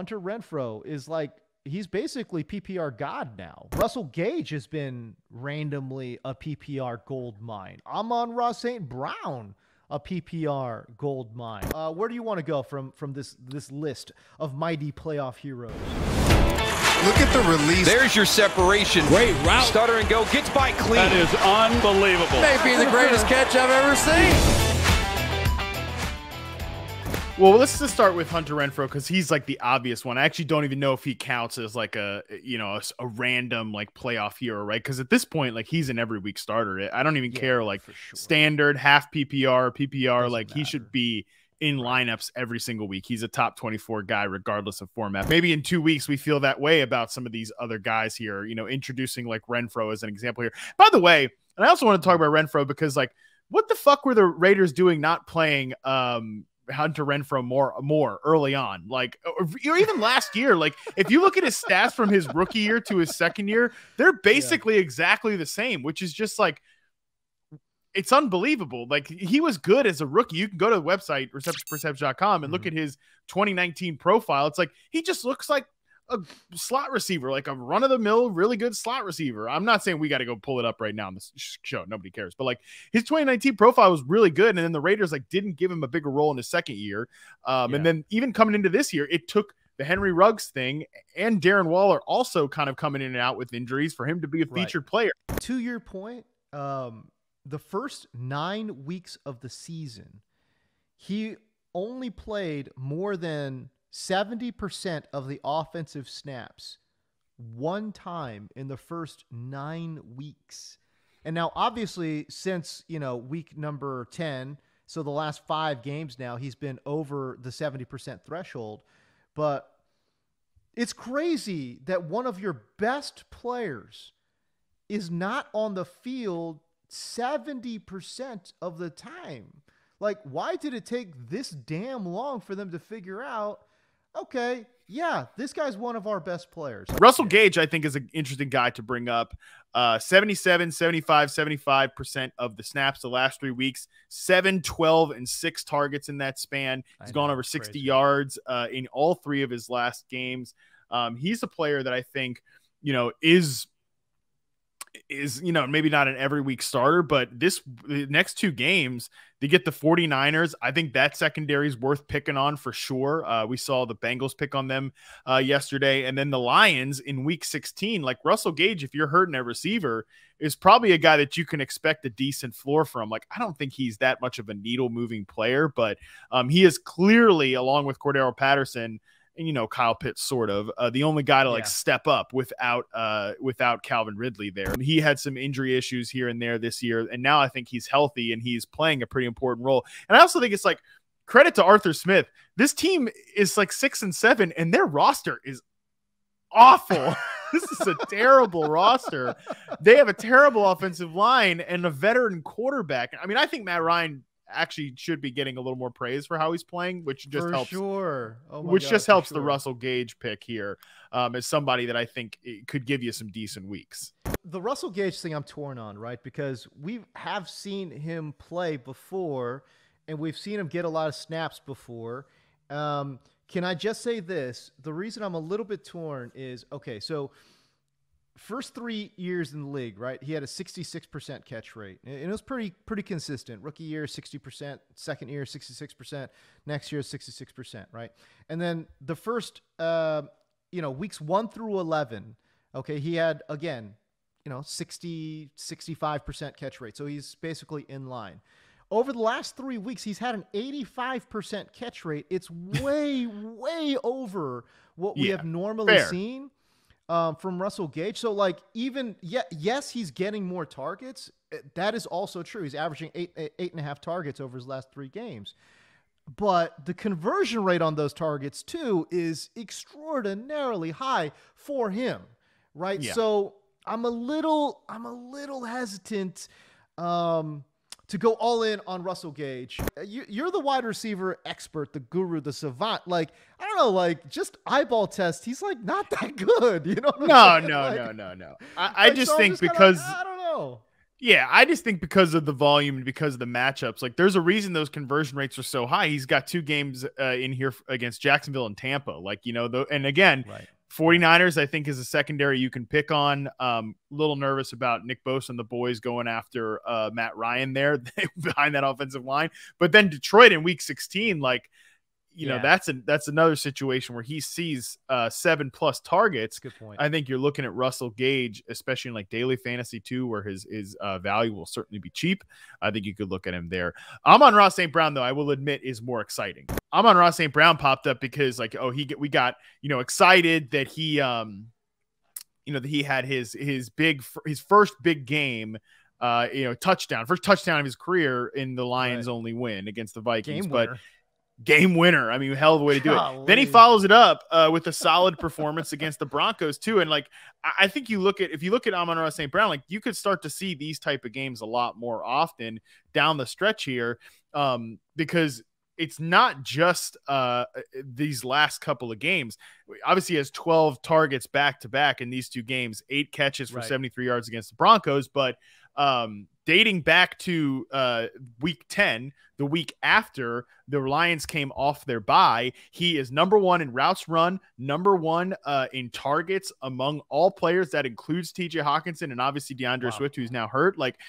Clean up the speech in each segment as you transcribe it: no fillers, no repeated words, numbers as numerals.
Hunter Renfrow is like, he's basically PPR god now. Russell Gage has been randomly a PPR gold mine. Amon-Ra St. Brown, a PPR gold mine. Where do you want to go from this list of mighty playoff heroes? Look at the release. There's your separation. Great route. Stutter and go. Gets by clean. That is unbelievable. Maybe the greatest catch I've ever seen. Well, let's just start with Hunter Renfrow because he's like the obvious one. I actually don't even know if he counts as like a random like playoff hero, right? Because at this point, like he's an every week starter. I don't even care like sure. Standard, half PPR, Doesn't like matter. he should be in lineups every single week. He's a top 24 guy regardless of format. Maybe in 2 weeks we feel that way about some of these other guys here, introducing like Renfro as an example here. By the way, and I also want to talk about Renfro because like what the fuck were the Raiders doing not playing Hunter Renfrow more early on, like or even last year? Like if you look at his stats from his rookie year to his second year, they're basically exactly the same, which is just like, it's unbelievable. Like he was good as a rookie. You can go to the website receptionperception.com and look at his 2019 profile. It's like he just looks like a slot receiver, like a run-of-the-mill, really good slot receiver. I'm not saying we got to go pull it up right now on this show. Nobody cares. But like his 2019 profile was really good. And then the Raiders like didn't give him a bigger role in his second year. And then even coming into this year, it took the Henry Ruggs thing and Darren Waller also kind of coming in and out with injuries for him to be a featured player. To your point, the first 9 weeks of the season, he only played more than 70% of the offensive snaps one time in the first 9 weeks. And now obviously since, week number 10, so the last 5 games now, he's been over the 70% threshold. But it's crazy that one of your best players is not on the field 70% of the time. Like, why did it take this damn long for them to figure out, okay, yeah, this guy's one of our best players? Russell Gage, I think, is an interesting guy to bring up. 77, 75, 75% of the snaps the last 3 weeks, 7, 12, and 6 targets in that span. He's gone over 60 yards in all 3 of his last games. He's a player that I think, is maybe not an every week starter, but the next 2 games to get the 49ers, I think that secondary is worth picking on for sure. We saw the Bengals pick on them yesterday, and then the Lions in week 16. Like Russell Gage, if you're hurting a receiver, is probably a guy that you can expect a decent floor from. Like I don't think he's that much of a needle moving player, but he is clearly, along with Cordero Patterson and Kyle Pitts, sort of the only guy to like step up without Calvin Ridley there. He had some injury issues here and there this year, and now I think he's healthy and he's playing a pretty important role. And I also think it's like credit to Arthur Smith. This team is like 6-7 and their roster is awful. This is a terrible roster. They have a terrible offensive line and a veteran quarterback. I mean, I think Matt Ryan actually should be getting a little more praise for how he's playing, which just helps. Sure. Helps the Russell Gage pick here as somebody that I think could give you some decent weeks. The Russell Gage thing I'm torn on, right? Because we have seen him play before, and we've seen him get a lot of snaps before. Can I just say this? The reason I'm a little bit torn is, okay, so first 3 years in the league, right? He had a 66% catch rate, and it was pretty consistent. Rookie year, 60%. Second year, 66%. Next year, 66%, right? And then the first, weeks 1 through 11, okay, he had, again, 60, 65% catch rate. So he's basically in line. Over the last 3 weeks, he's had an 85% catch rate. It's way, way over what we have normally seen from Russell Gage. So like yes, he's getting more targets. That is also true. He's averaging 8.5 targets over his last 3 games. But the conversion rate on those targets too is extraordinarily high for him, right? Yeah. So I'm a little hesitant to go all in on Russell Gage. You're the wide receiver expert, the guru, the savant. Like, I don't know, like just eyeball test. He's like not that good, you know? No. I just think because I don't know. Yeah, I just think because of the volume and because of the matchups, like there's a reason those conversion rates are so high. He's got 2 games in here against Jacksonville and Tampa. Like, and again, Right. 49ers, I think, is a secondary you can pick on. A little nervous about Nick Bosa and the boys going after Matt Ryan there behind that offensive line. But then Detroit in week 16, like, that's another situation where he sees 7+ targets. Good point. I think you're looking at Russell Gage, especially in like daily fantasy too, where his value will certainly be cheap. I think you could look at him there. Amon-Ra St. Brown, though, I will admit, is more exciting. Amon-Ra St. Brown popped up because we got excited that he that he had his first big game. Touchdown, first touchdown of his career in the Lions' only win against the Vikings. Game winner. I mean, hell of a way to do it. Then he follows it up with a solid performance against the Broncos too. And like, I think if you look at Amon-Ra St. Brown, like you could start to see these type of games a lot more often down the stretch here, because it's not just these last couple of games. Obviously, he has 12 targets back to back in these 2 games, 8 catches for 73 yards against the Broncos, but dating back to week 10, the week after the Lions came off their bye, he is number 1 in routes run, number 1 in targets among all players. That includes TJ Hawkinson and obviously Deandre Swift, who's now hurt. Like,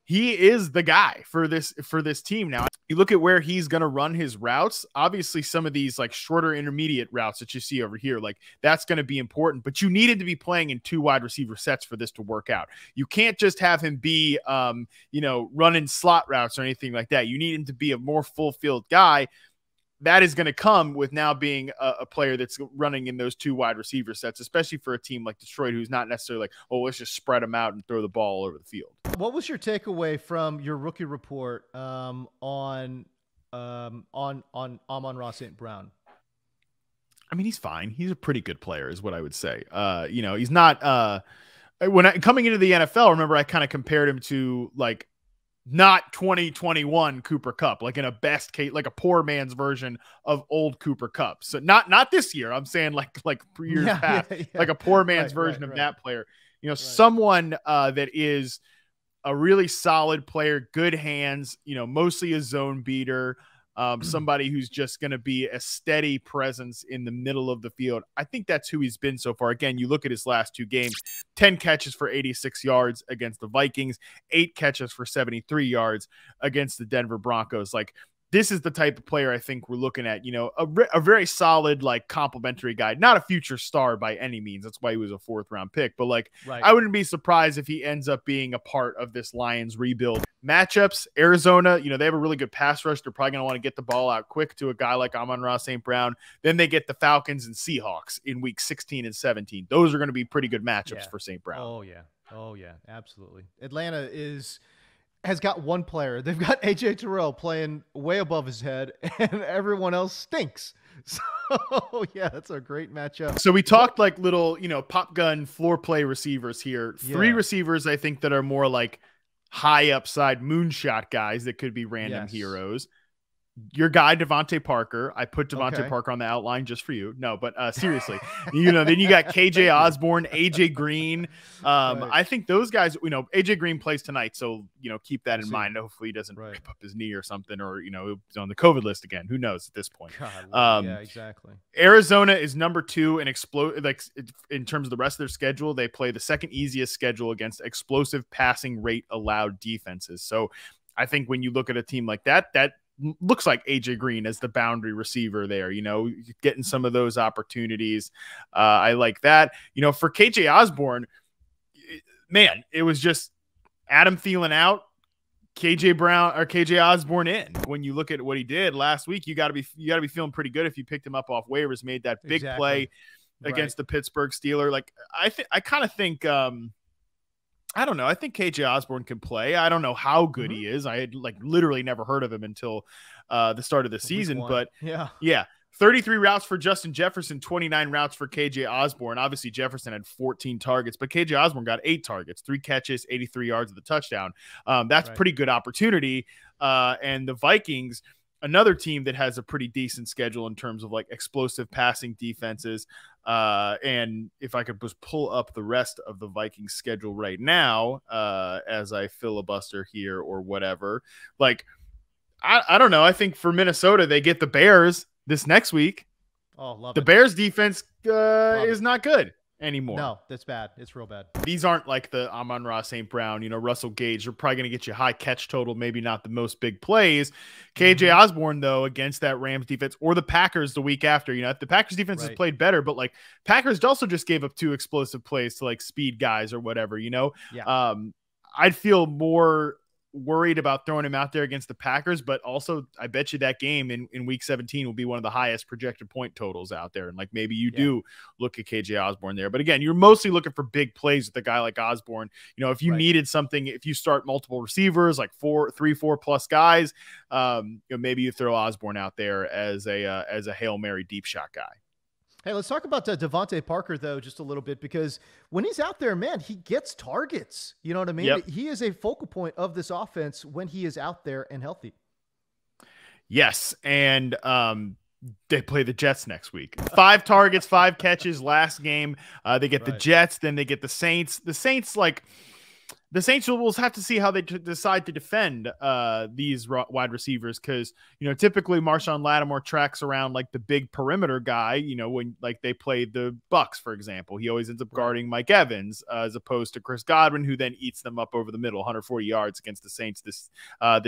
he is the guy for this team now. You look at where he's going to run his routes. Obviously, some of these like shorter intermediate routes that you see over here, like that's going to be important, but you needed to be playing in 2 wide receiver sets for this to work out. You can't just have him be, running slot routes or anything like that. You need him to be a more full field guy. That is going to come with now being a player that's running in those 2 wide receiver sets, especially for a team like Detroit, who's not necessarily like, oh, let's just spread them out and throw the ball all over the field. What was your takeaway from your rookie report on Amon-Ra St. Brown? I mean, he's fine. He's a pretty good player, is what I would say. He's not. Coming into the NFL, remember I kind of compared him to like, not 2021 Cooper Kupp, like in a best case, like a poor man's version of old Cooper Kupp. So not this year. I'm saying like years past, like a poor man's version of that player. Someone that is a really solid player, good hands. Mostly a zone beater. Somebody who's just going to be a steady presence in the middle of the field. I think that's who he's been so far. Again, you look at his last 2 games, 10 catches for 86 yards against the Vikings, 8 catches for 73 yards against the Denver Broncos. Like, this is the type of player I think we're looking at, a very solid, like complimentary guy, not a future star by any means. That's why he was a 4th round pick, but like, I wouldn't be surprised if he ends up being a part of this Lions rebuild. Matchups, Arizona, they have a really good pass rush. They're probably going to want to get the ball out quick to a guy like Amon-Ra St. Brown. Then they get the Falcons and Seahawks in week 16 and 17. Those are going to be pretty good matchups for St. Brown. Oh yeah, absolutely. Atlanta has got one player. They've got AJ Terrell playing way above his head, and everyone else stinks. So yeah, that's a great matchup. So we talked like little, pop gun floor play receivers here. 3 receivers I think that are more like high upside moonshot guys that could be random heroes. Your guy, DeVante Parker. I put DeVante Parker on the outline just for you. No, but seriously, then you got KJ Osborne, AJ Green. I think those guys, AJ Green plays tonight. So, keep that in mind. Hopefully he doesn't rip up his knee or something, or, he's on the COVID list again. Who knows at this point? Yeah, exactly. Arizona is number 2 and in terms of the rest of their schedule. They play the second easiest schedule against explosive passing rate allowed defenses. So I think when you look at a team like that looks like AJ Green as the boundary receiver there, getting some of those opportunities. I like that. For KJ Osborne, man, it was just Adam Thielen out, KJ Osborne in. When you look at what he did last week, you got to be feeling pretty good if you picked him up off waivers, made that big play against the Pittsburgh Steelers. Like I kind of think, I don't know. I think KJ Osborne can play. I don't know how good he is. I had literally never heard of him until the start of the season. But yeah, 33 routes for Justin Jefferson, 29 routes for KJ Osborne. Obviously, Jefferson had 14 targets, but KJ Osborne got 8 targets, 3 catches, 83 yards of the touchdown. That's pretty good opportunity. And the Vikings, another team that has a pretty decent schedule in terms of like explosive passing defenses. And if I could just pull up the rest of the Vikings schedule right now, as I filibuster here or whatever, like, I don't know. I think for Minnesota, they get the Bears this next week. Oh, love the it. Bears defense is not good anymore. No, that's bad. It's real bad. These aren't like the Amon-Ra St. Brown, Russell Gage. They're probably going to get you high catch total, maybe not the most big plays. KJ Osborne, though, against that Rams defense, or the Packers the week after. The Packers defense has played better, but like Packers also just gave up 2 explosive plays to like speed guys or whatever, Yeah. I'd feel more worried about throwing him out there against the Packers, but also I bet you that game in week 17 will be one of the highest projected point totals out there. And like, maybe you do look at KJ Osborne there, but again, you're mostly looking for big plays with a guy like Osborne. If you needed something, if you start multiple receivers, like 4 plus guys, maybe you throw Osborne out there as a Hail Mary deep shot guy. Hey, let's talk about DeVante Parker, though, just a little bit, because when he's out there, man, he gets targets. You know what I mean? Yep. He is a focal point of this offense when he is out there and healthy. Yes, and they play the Jets next week. 5 targets, 5 catches last game. They get the Jets, then they get the Saints. The Saints will have to see how they decide to defend these wide receivers, because typically Marshawn Lattimore tracks around like the big perimeter guy. When like they play the Bucks, for example, he always ends up guarding Mike Evans as opposed to Chris Godwin, who then eats them up over the middle, 140 yards against the Saints this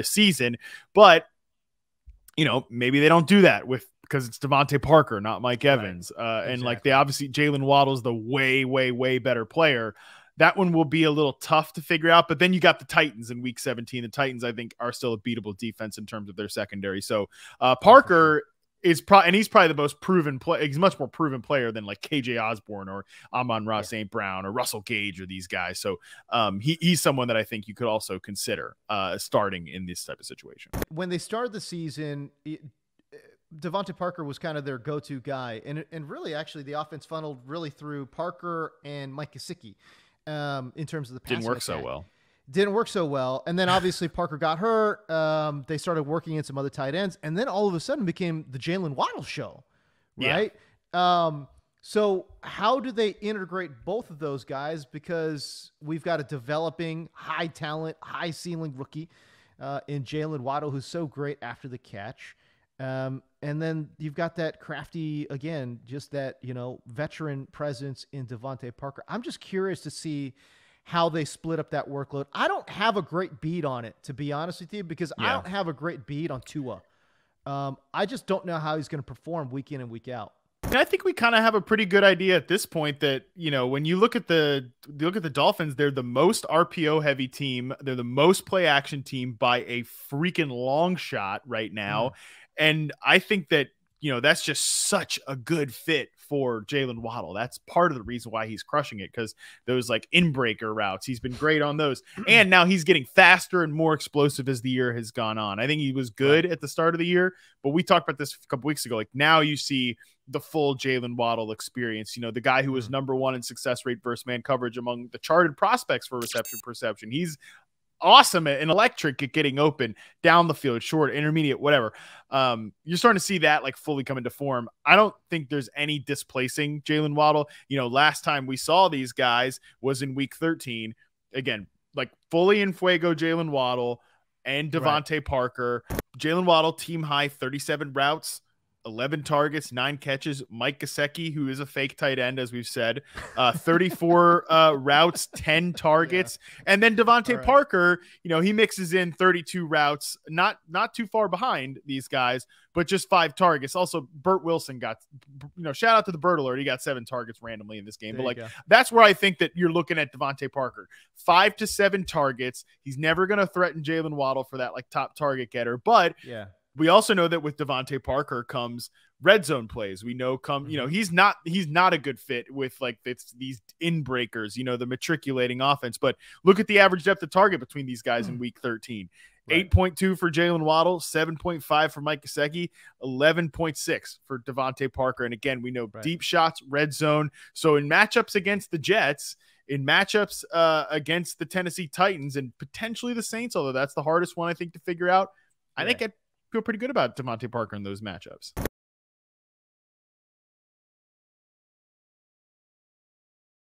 season. But maybe they don't do that because it's Devonte Parker, not Mike Evans, and like they obviously Jalen Waddle's the way better player. That one will be a little tough to figure out, but then you got the Titans in week 17. The Titans, I think, are still a beatable defense in terms of their secondary. So Parker is and he's probably the most proven player. He's a much more proven player than like KJ Osborne or Amon-Ra St. Brown or Russell Gage or these guys. So he's someone that I think you could also consider starting in this type of situation. When they started the season, Devonta Parker was kind of their go-to guy. And really, actually, the offense funneled really through Parker and Mike Gesicki. In terms of the passing Didn't work so well. And then obviously Parker got hurt. They started working in some other tight ends, and then all of a sudden became the Jalen Waddle show, right? So how do they integrate both of those guys? Because we've got a developing high talent, high ceiling rookie in Jalen Waddle, who's so great after the catch. And then you've got that crafty, again, just that, veteran presence in Devonta Parker. I'm just curious to see how they split up that workload. I don't have a great beat on it, to be honest with you, because I don't have a great beat on Tua. I just don't know how he's going to perform week in and week out. And I think we kind of have a pretty good idea at this point that, when you look at the Dolphins, they're the most RPO heavy team. They're the most play action team by a freaking long shot right now. And I think that, that's just such a good fit for Jalen Waddle. That's part of the reason why he's crushing it, because those like in-breaker routes, he's been great on those. And now he's getting faster and more explosive as the year has gone on. I think he was good at the start of the year, but we talked about this a couple weeks ago. Like, now you see the full Jalen Waddle experience, the guy who was number 1 in success rate versus man coverage among the charted prospects for reception perception. He's awesome and electric at getting open down the field, short, intermediate, whatever. You're starting to see that like fully come into form. I don't think there's any displacing Jalen Waddle. Last time we saw these guys was in week 13. Again, like fully in fuego Jalen Waddle and Devonte Parker. Jalen Waddle, team high 37 routes, 11 targets, 9 catches. Mike Gesicki, who is a fake tight end, as we've said, 34 routes, 10 targets. And then Devonte Parker, he mixes in 32 routes, not too far behind these guys, but just 5 targets. Also, Burt Wilson got, shout out to the Bird Alert. He got 7 targets randomly in this game. But that's where I think that you're looking at Devonte Parker. 5 to 7 targets. He's never going to threaten Jalen Waddle for that like top target getter. But we also know that with Devonte Parker comes red zone plays. We know he's not a good fit with like these in breakers, the matriculating offense. But look at the average depth of target between these guys in week 13. 8.2 for Jalen Waddle, 7.5 for Mike Gesicki, 11.6 for Devonte Parker. And again, we know deep shots, red zone. So in matchups against the Jets, in matchups against the Tennessee Titans, and potentially the Saints, although that's the hardest one I think to figure out, I think feel pretty good about DeVante Parker in those matchups.